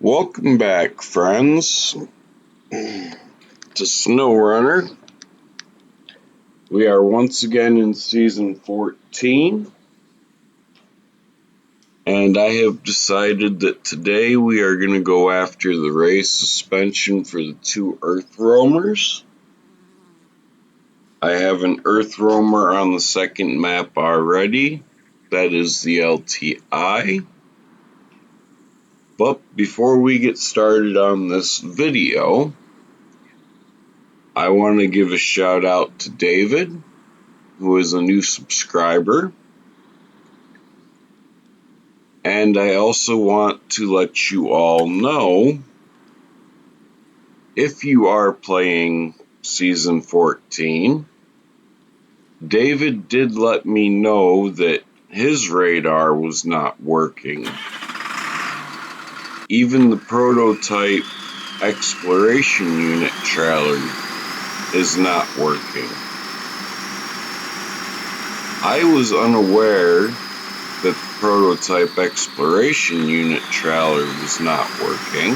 Welcome back, friends, to SnowRunner. We are once again in Season 14, and I have decided that today we are going to go after the race suspension for the two Earthroamers. I have an Earthroamer on the second map already. That is the LTI. But before we get started on this video, I want to give a shout out to David, who is a new subscriber. And I also want to let you all know, if you are playing Season 14, David did let me know that his radar was not working. Even the prototype exploration unit trailer is not working. I was unaware that the prototype exploration unit trailer was not working,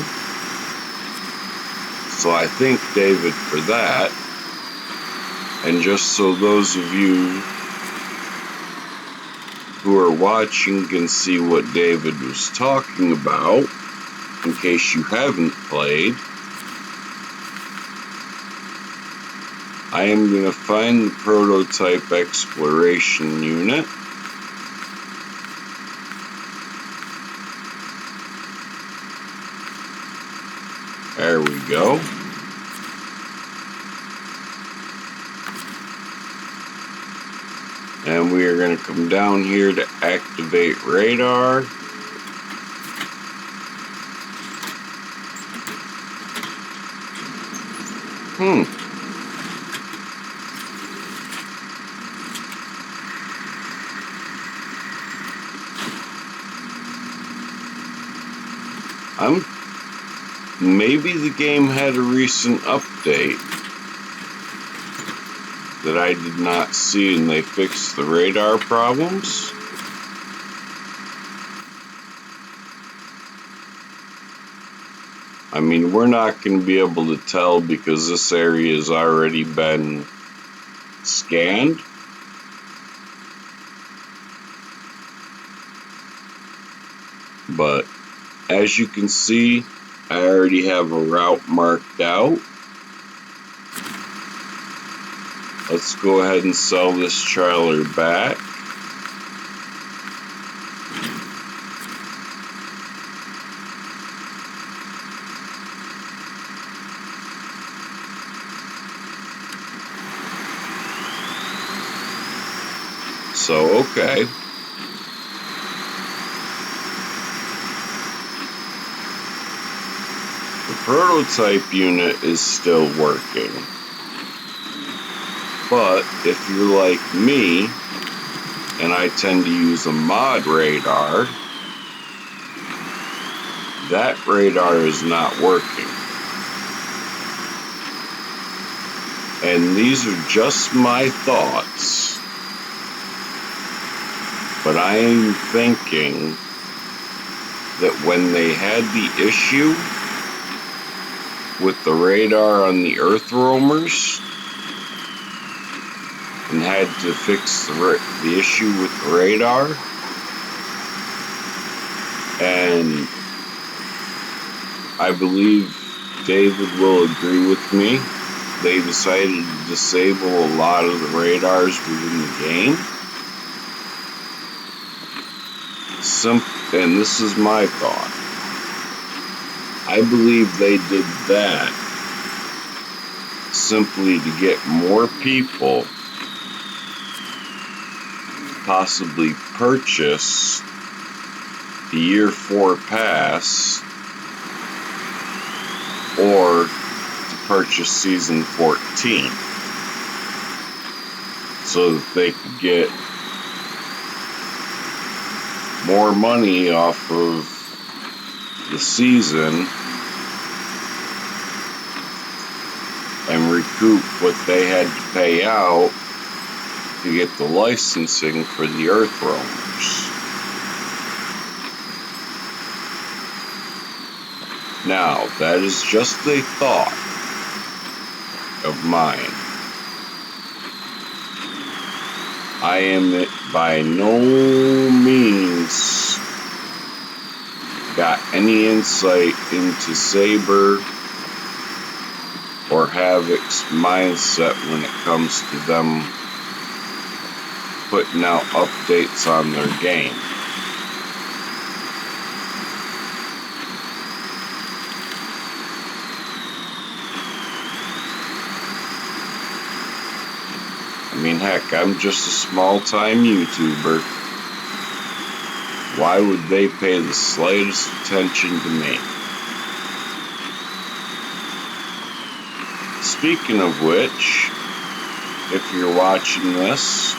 so I thank David for that. And just so those of you who are watching can see what David was talking about, in case you haven't played, I am going to find the prototype exploration unit. There we go. And we are going to come down here to activate radar. Maybe the game had a recent update that I did not see and they fixed the radar problems. I mean, we're not going to be able to tell because this area has already been scanned. But as you can see, I already have a route marked out. Let's go ahead and sell this trailer back. So, okay. The prototype unit is still working. But if you're like me, and I tend to use a mod radar, that radar is not working. And these are just my thoughts, but I am thinking that when they had the issue with the radar on the Earthroamers and had to fix the issue with the radar, and I believe David will agree with me, they decided to disable a lot of the radars within the game. And this is my thought. I believe they did that simply to get more people possibly purchase the Year 4 pass or to purchase Season 14 so that they could get more money off of the season and recoup what they had to pay out to get the licensing for the Earthroamers. Now, that is just a thought of mine. I am by no means got any insight into Saber or Havoc's mindset when it comes to them putting out updates on their game. I mean, heck, I'm just a small-time YouTuber. Why would they pay the slightest attention to me? Speaking of which, if you're watching this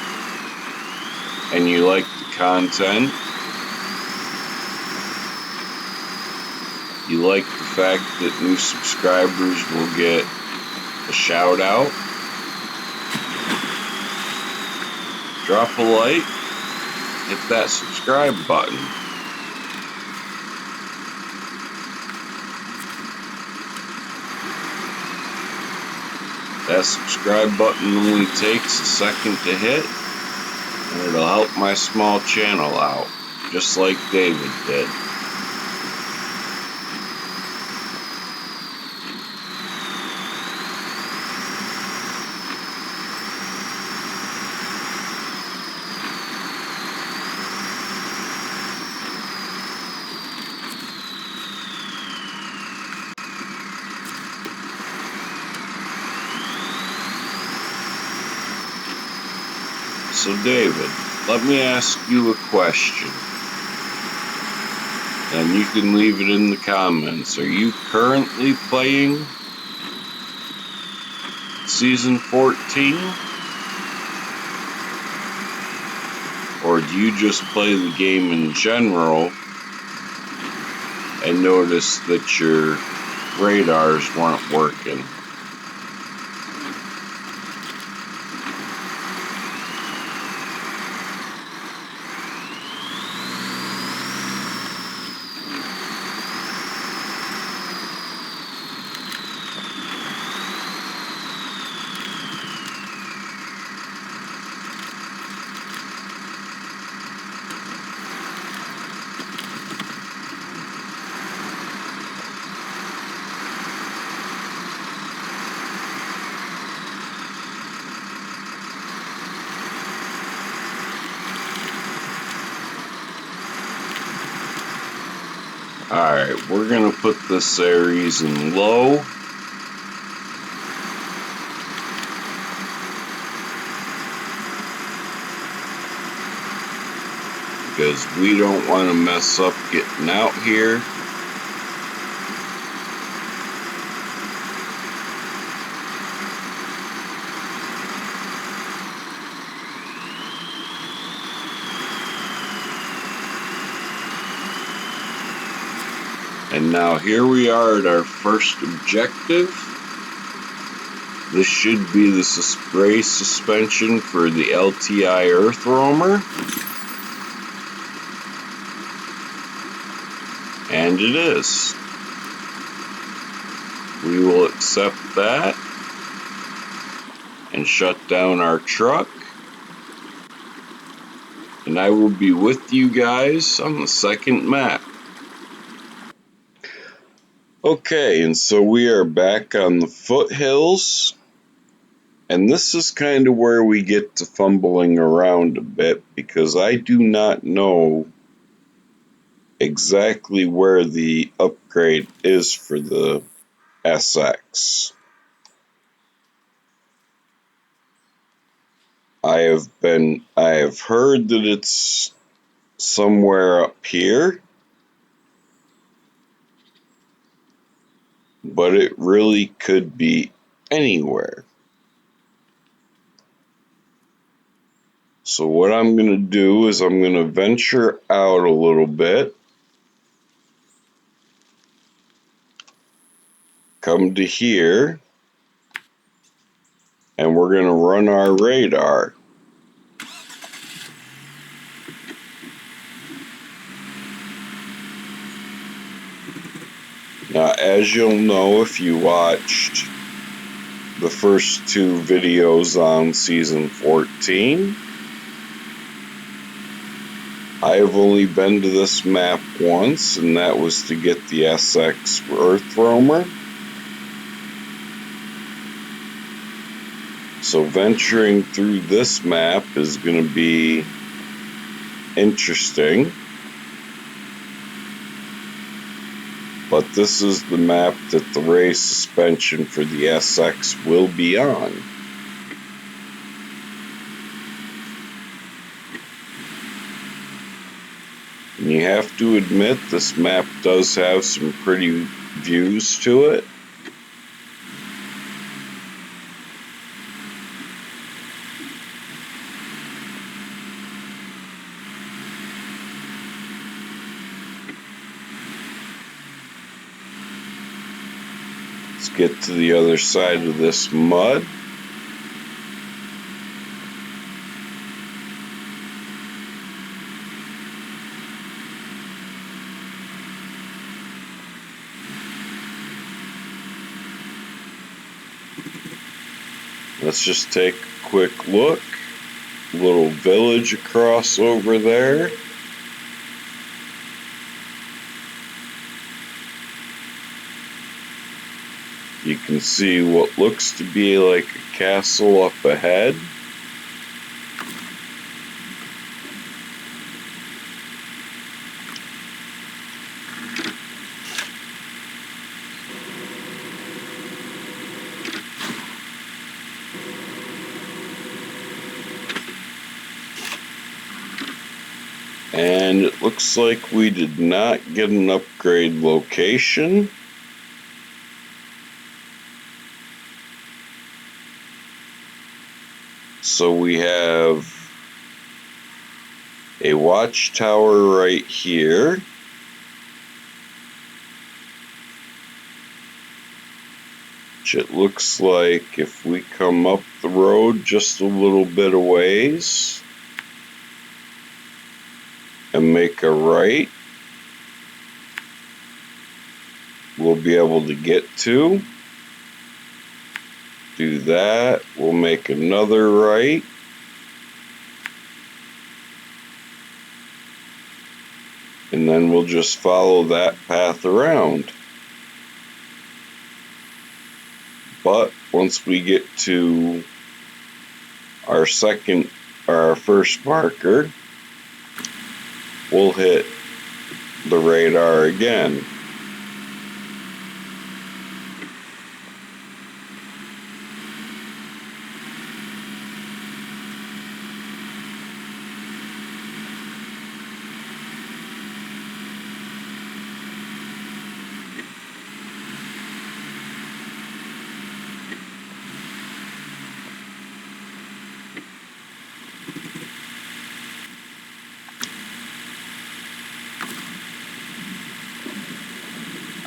and you like the content, you like the fact that new subscribers will get a shout out, drop a like, hit that subscribe button. That subscribe button only takes a second to hit, and it'll help my small channel out, just like David did. So David, let me ask you a question, and you can leave it in the comments. Are you currently playing Season 14? Or do you just play the game in general and notice that your radars weren't working? Alright, we're going to put this Aries in low. Because we don't want to mess up getting out here. And now here we are at our first objective. This should be the spray suspension for the LTI Earthroamer. And it is. We will accept that and shut down our truck. And I will be with you guys on the second map. Okay, and so we are back on the foothills, and this is kind of where we get to fumbling around a bit, because I do not know exactly where the upgrade is for the SX. I have heard that it's somewhere up here, but it really could be anywhere. So what I'm going to do is I'm going to venture out a little bit, come to here, and we're going to run our radar. Now, as you'll know if you watched the first two videos on Season 14, I've only been to this map once, and that was to get the SX Earthroamer. So venturing through this map is going to be interesting. But this is the map that the race suspension for the SX will be on. And you have to admit this map does have some pretty views to it. Let's get to the other side of this mud. Let's just take a quick look. Little village across over there. You can see what looks to be like a castle up ahead. And it looks like we did not get an upgrade location. So we have a watchtower right here. Which it looks like if we come up the road just a little bit of ways and make a right, we'll be able to get to. Do that, we'll make another right. And then we'll just follow that path around. But once we get to our first marker, we'll hit the radar again.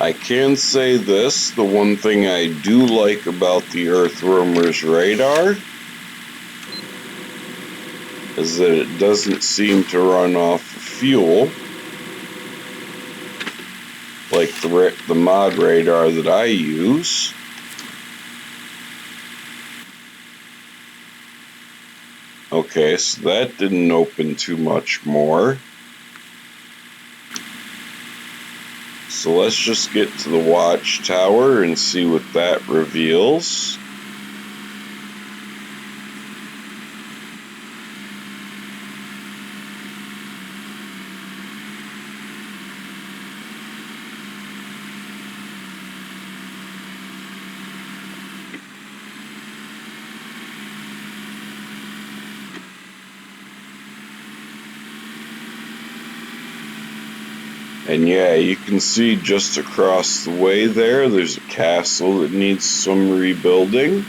I can say this, the one thing I do like about the Earthroamers radar is that it doesn't seem to run off fuel like the mod radar that I use. Okay, so that didn't open too much more. So let's just get to the watchtower and see what that reveals. And yeah, you can see just across the way there's a castle that needs some rebuilding.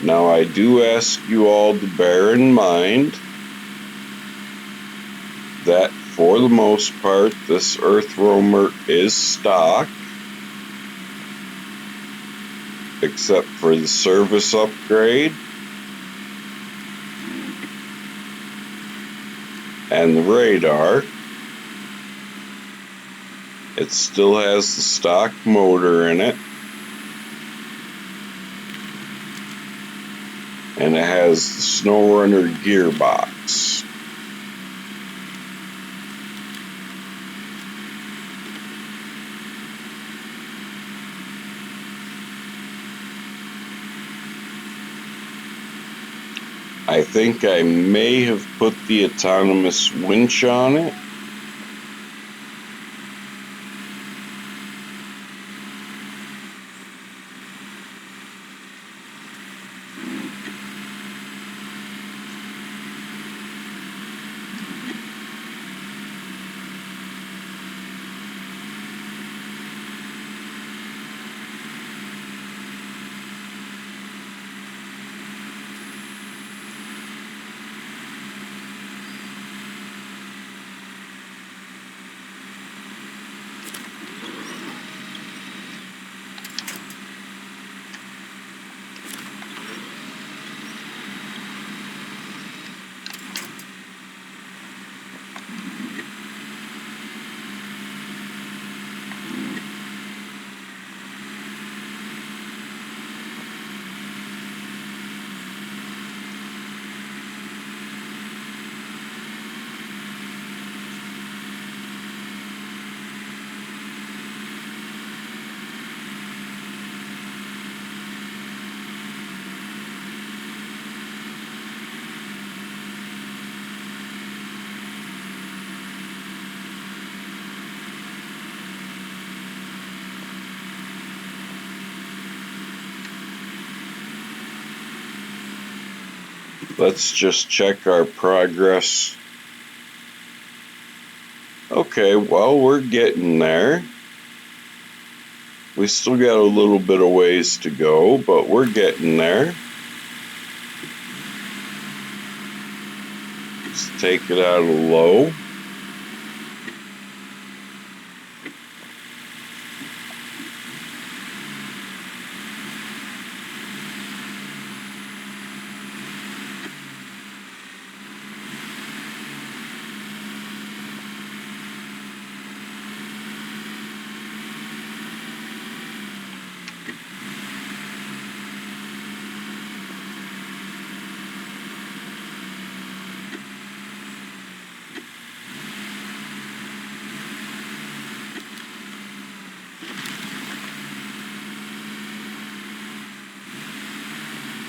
Now I do ask you all to bear in mind that for the most part this Earthroamer is stock, except for the service upgrade and the radar. It still has the stock motor in it, and it has the SnowRunner gearbox. I think I may have put the autonomous winch on it. Let's just check our progress. Okay, well, we're getting there. We still got a little bit of ways to go, but we're getting there. Let's take it out of low.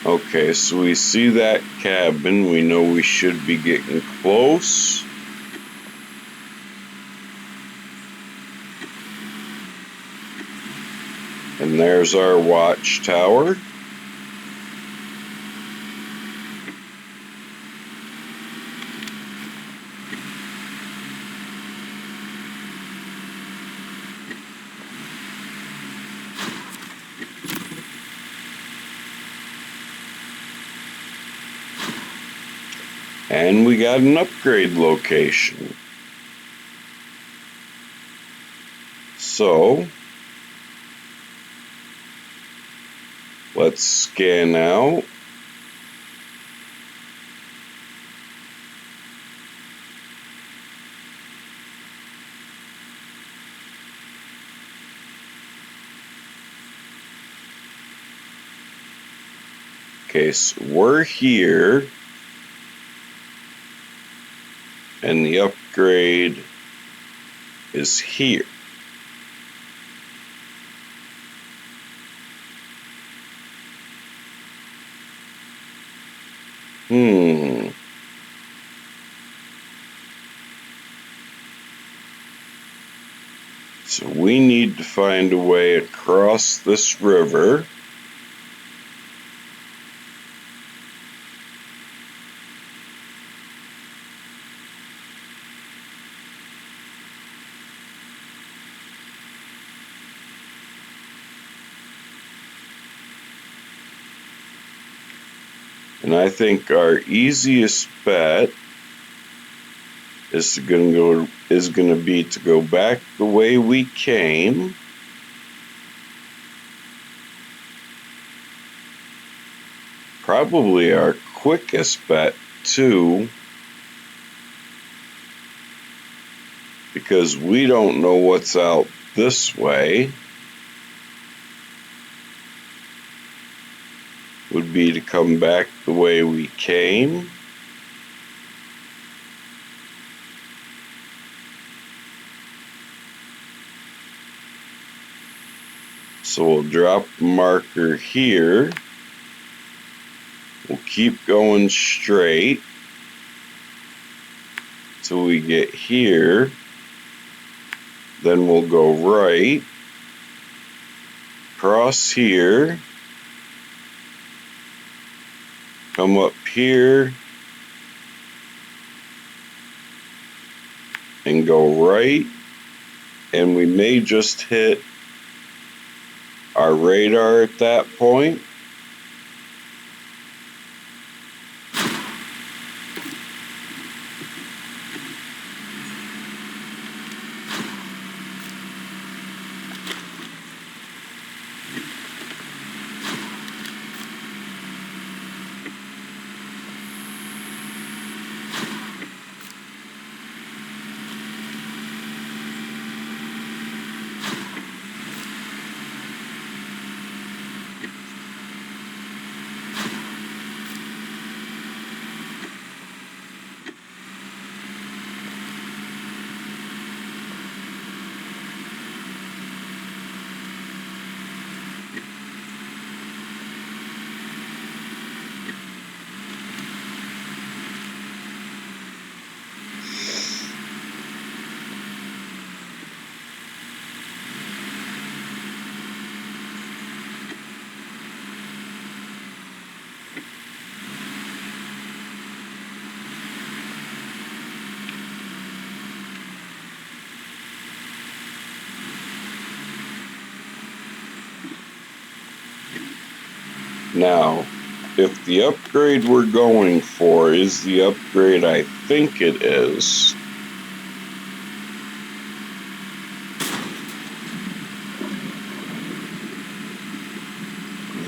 Okay, so we see that cabin. We know we should be getting close. And there's our watchtower. And we got an upgrade location. So, let's scan out. Okay, so we're here. And the upgrade is here. So we need to find a way across this river. And I think our easiest bet is going to be to go back the way we came. Probably our quickest bet too, because we don't know what's out this way, would be to come back the way we came. So we'll drop the marker here. We'll keep going straight till we get here. Then we'll go right, cross here, come up here, and go right. And we may just hit our radar at that point. Now, if the upgrade we're going for is the upgrade I think it is,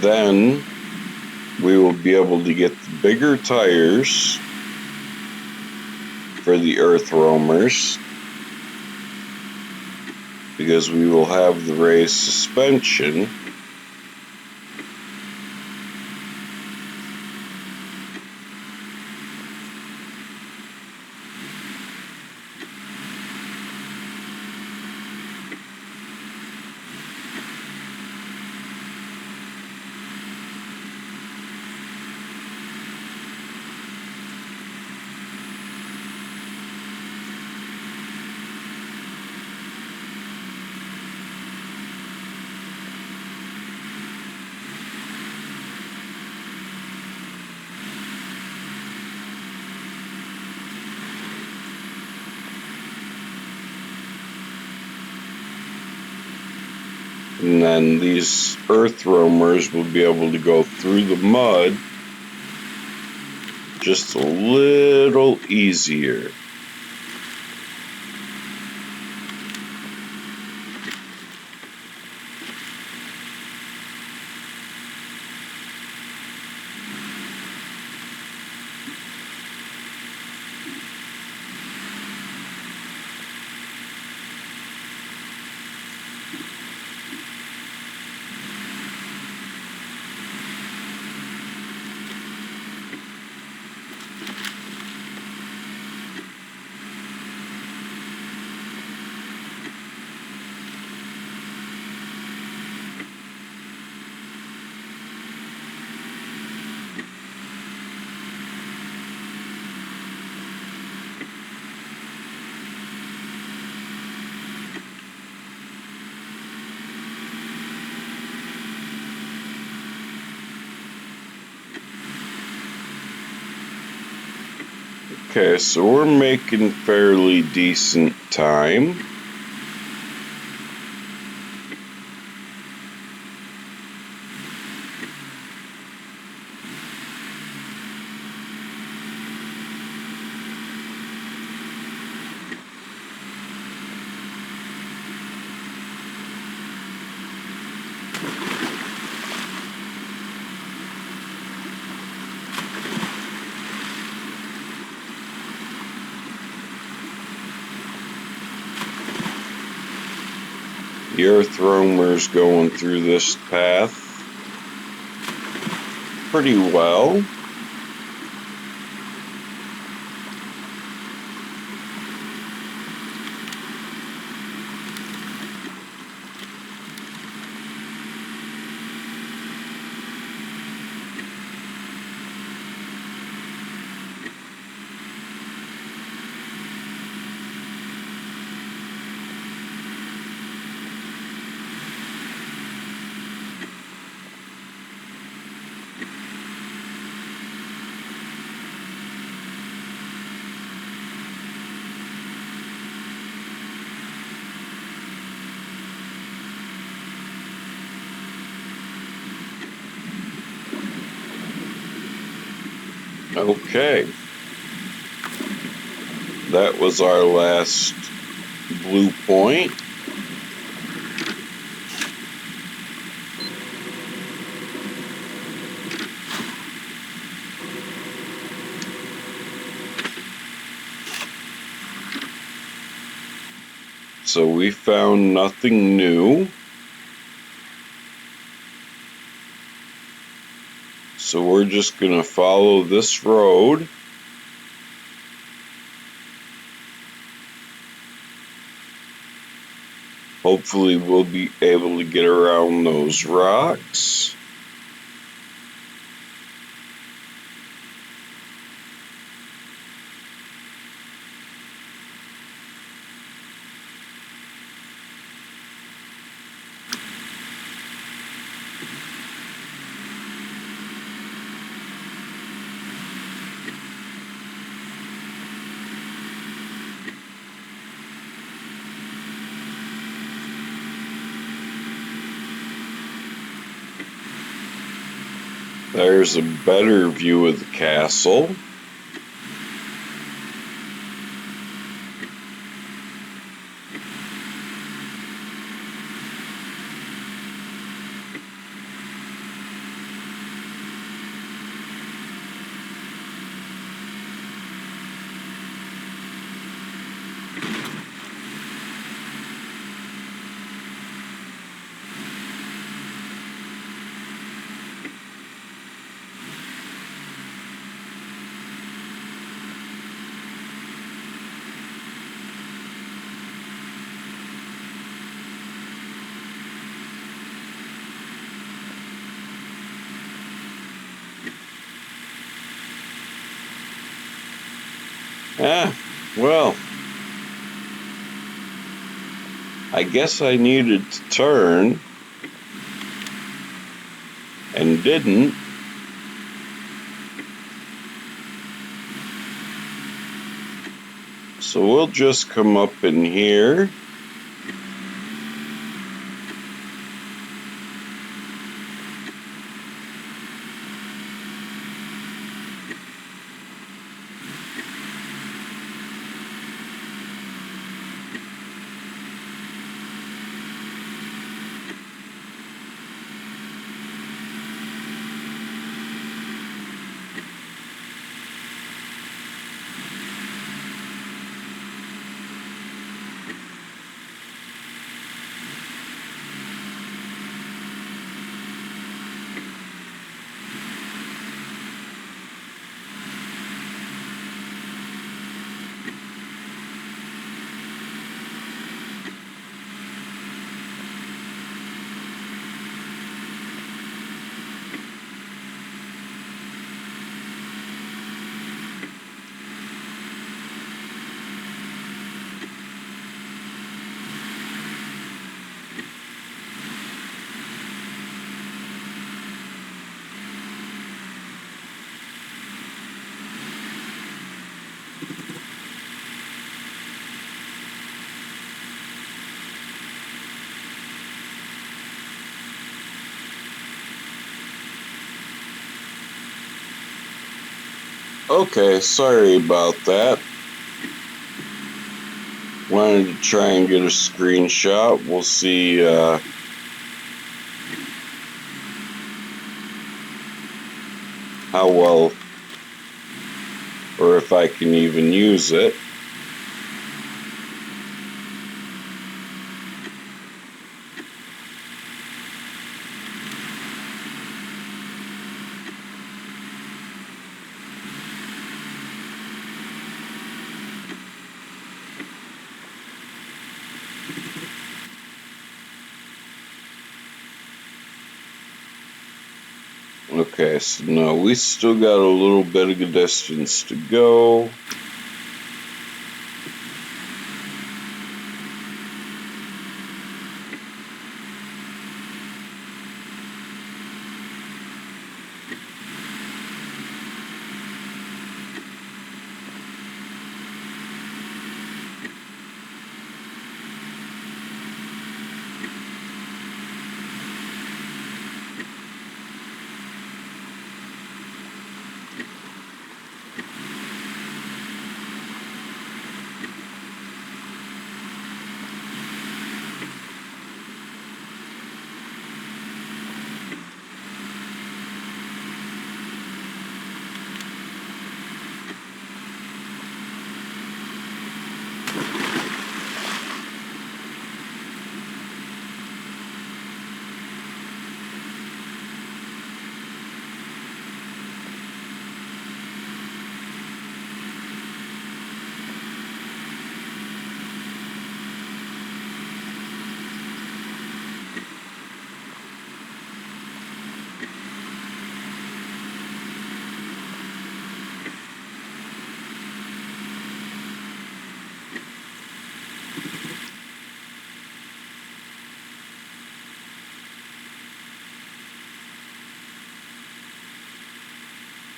then we will be able to get the bigger tires for the Earthroamers, because we will have the raised suspension. And then these Earthroamers will be able to go through the mud just a little easier. Okay, so we're making fairly decent time. The Earthroamers going through this path pretty well. Okay, that was our last blue point. So we found nothing new. So we're just going to follow this road. Hopefully we'll be able to get around those rocks. There's a better view of the castle. Well, I guess I needed to turn and didn't. So we'll just come up in here. Okay, sorry about that. Wanted to try and get a screenshot. We'll see how well, or if I can even use it. Okay, so now we still got a little bit of a distance to go.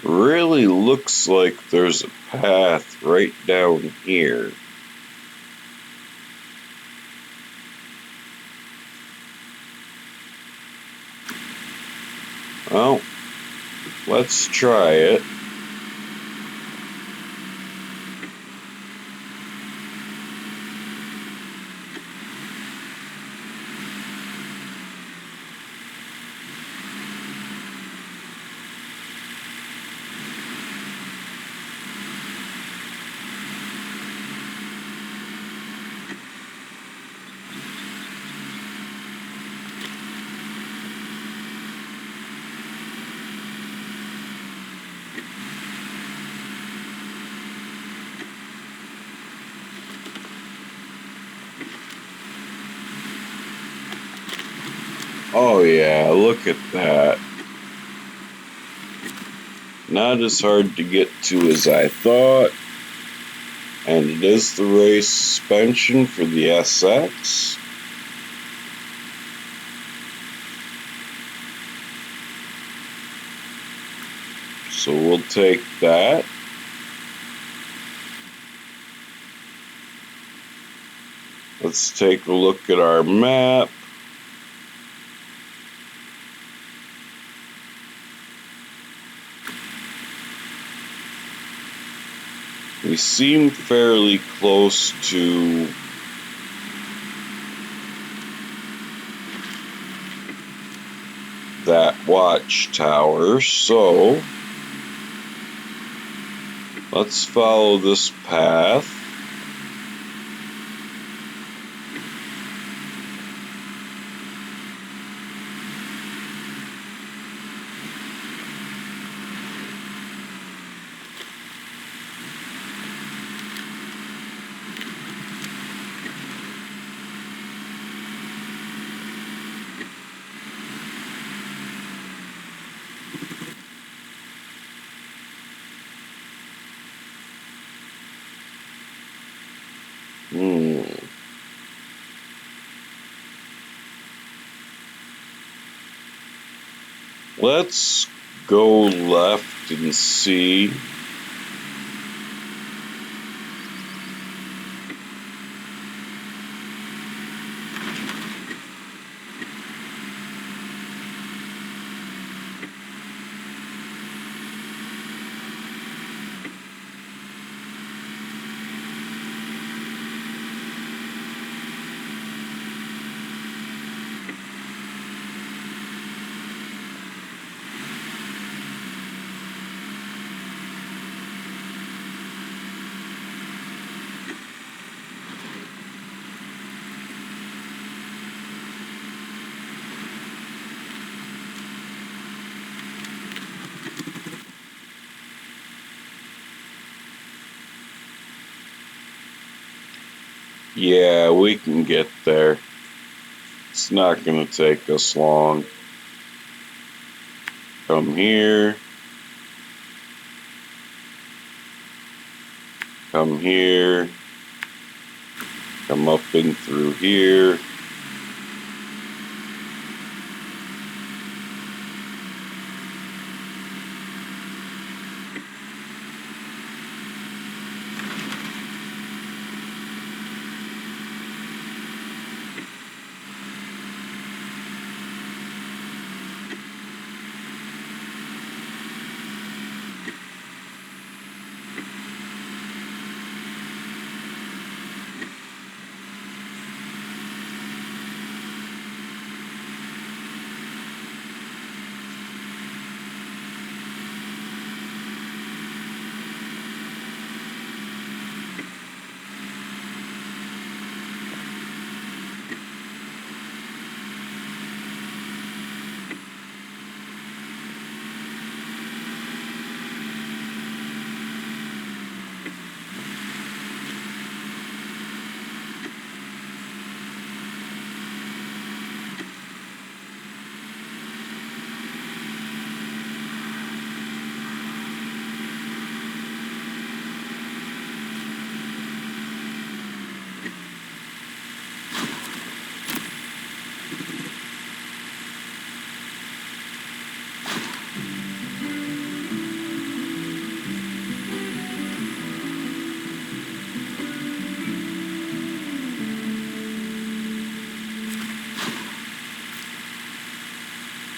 Really looks like there's a path right down here. Well, let's try it. Oh yeah, look at that. Not as hard to get to as I thought. And it is the race suspension for the SX. So we'll take that. Let's take a look at our map. We seem fairly close to that watchtower, so let's follow this path. Let's go left and see. Yeah, we can get there. It's not going to take us long. come here, come here, come up and through here.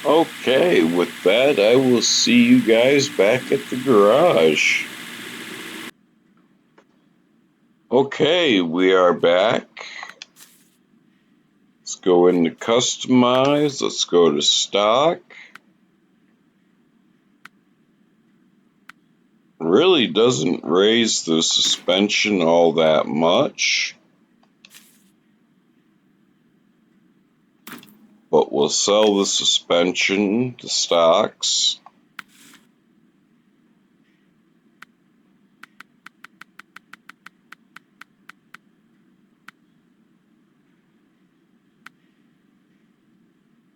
Okay, with that, I will see you guys back at the garage. Okay, we are back. Let's go into customize. Let's go to stock. Really doesn't raise the suspension all that much, but we'll sell the suspension to stocks.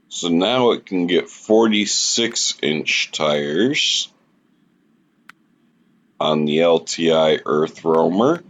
So now it can get 46-inch tires on the LTI Earthroamer.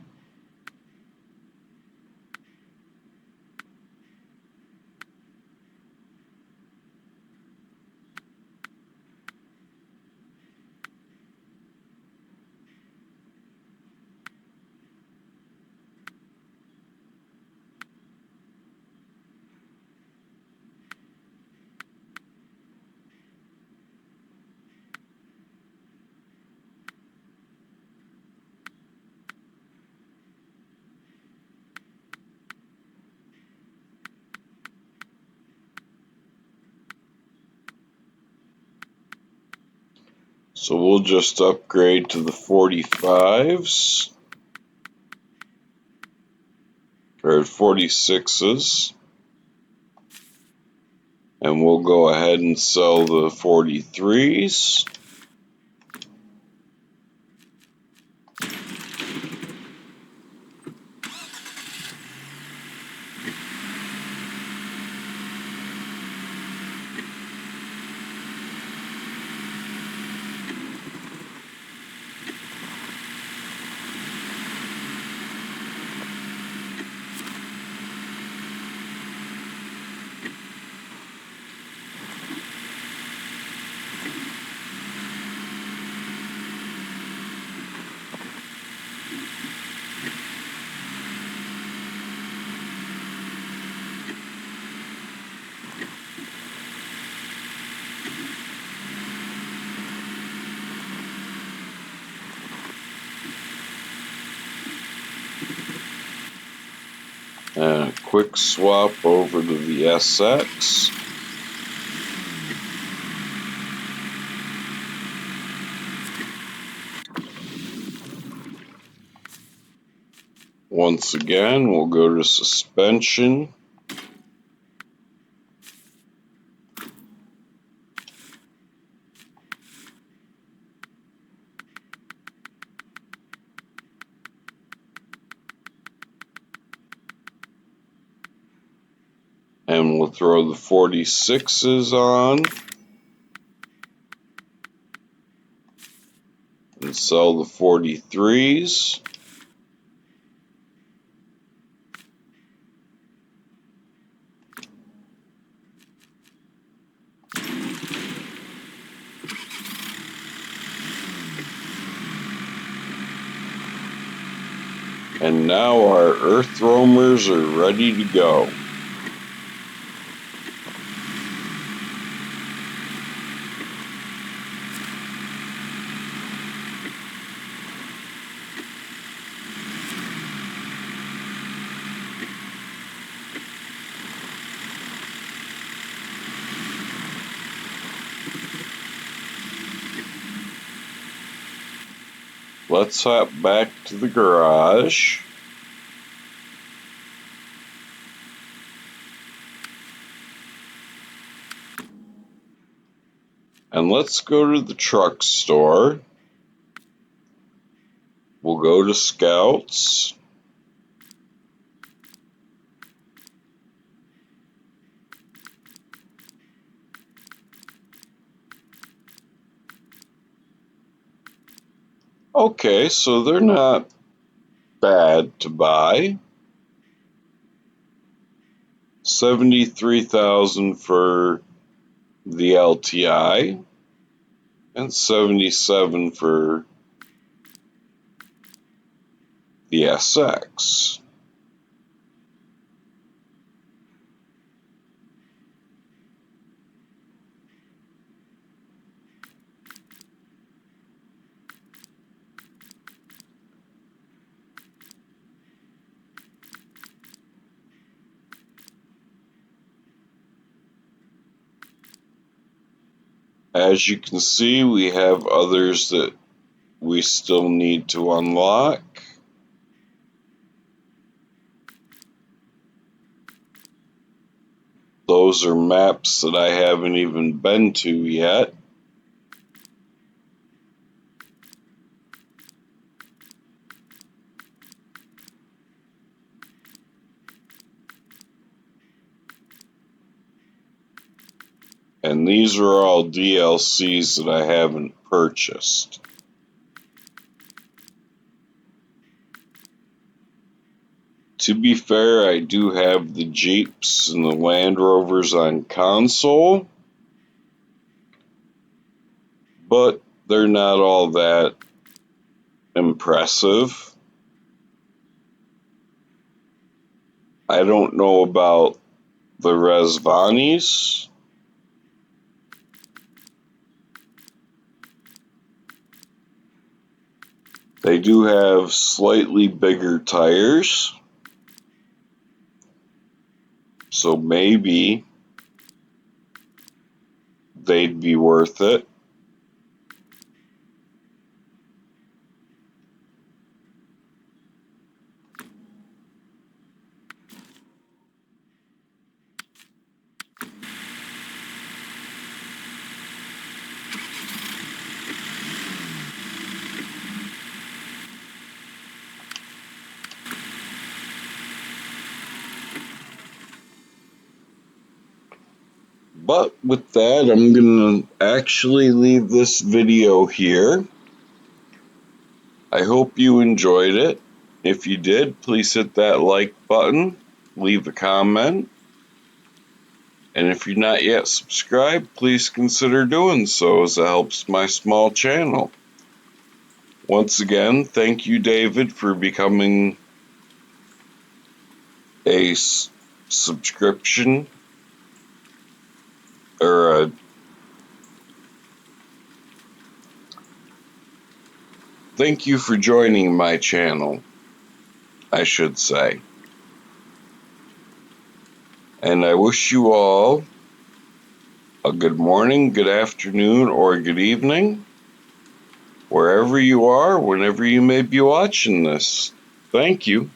So we'll just upgrade to the 45s or 46s, and we'll go ahead and sell the 43s. And a quick swap over to the SX. Once again, we'll go to suspension. And we'll throw the 46s on. sell the 43s. And now our Earthroamers are ready to go. Let's hop back to the garage. And let's go to the truck store. We'll go to Scouts. Okay, so they're not bad to buy. 73,000 for the LTI and 77 for the SX. As you can see, we have others that we still need to unlock. Those are maps that I haven't even been to yet. And these are all DLCs that I haven't purchased. To be fair, I do have the Jeeps and the Land Rovers on console, but they're not all that impressive. I don't know about the Resvanis. They do have slightly bigger tires, so maybe they'd be worth it. But with that, I'm going to actually leave this video here. I hope you enjoyed it. If you did, please hit that like button, leave a comment, and if you're not yet subscribed, please consider doing so as it helps my small channel. Once again, thank you, David, for becoming a subscription or a thank you for joining my channel, I should say. And I wish you all a good morning, good afternoon, or good evening, wherever you are, whenever you may be watching this. Thank you.